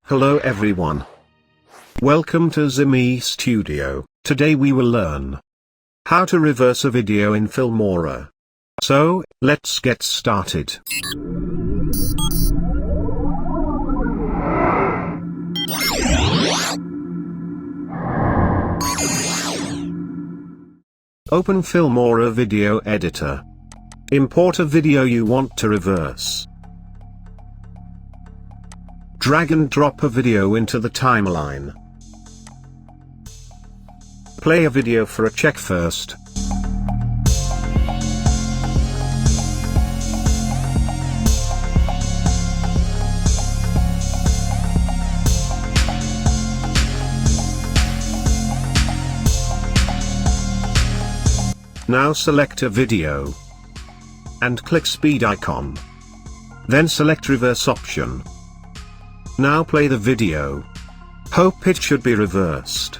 Hello everyone. Welcome to Zimi Studio. Today we will learn how to reverse a video in Filmora. So, let's get started. Open Filmora Video Editor. Import a video you want to reverse. Drag and drop a video into the timeline. Play a video for a check first. Now select a video and click speed icon. Then select reverse option. Now play the video. Hope it should be reversed.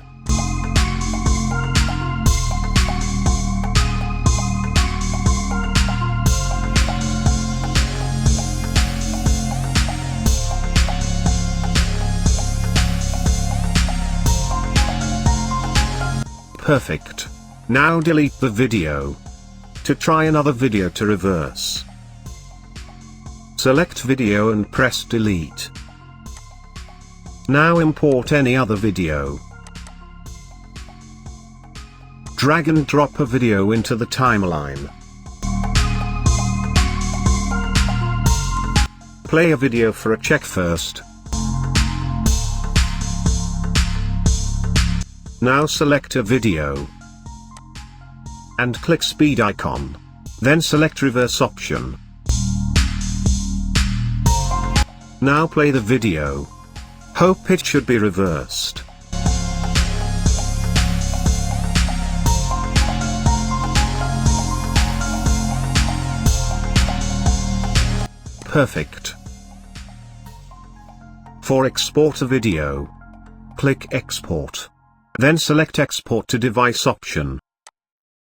Perfect. Now delete the video. To try another video to reverse, select video and press delete. Now import any other video. Drag and drop a video into the timeline. Play a video for a check first. Now select a video and click speed icon. Then select reverse option. Now play the video. Hope it should be reversed. Perfect. For export a video, click export. Then select export to device option.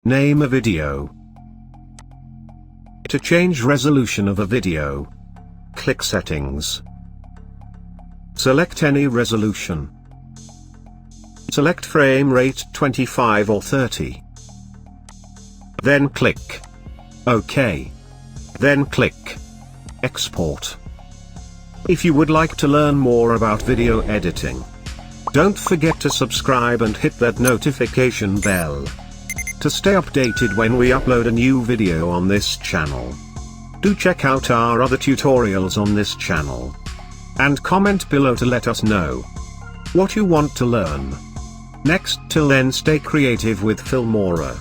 Name a video. To change resolution of a video, click settings. Select any resolution. Select frame rate 25 or 30. Then click OK. Then click Export. If you would like to learn more about video editing, don't forget to subscribe and hit that notification bell to stay updated when we upload a new video on this channel. Do check out our other tutorials on this channel. And comment below to let us know what you want to learn next. Till then, stay creative with Filmora.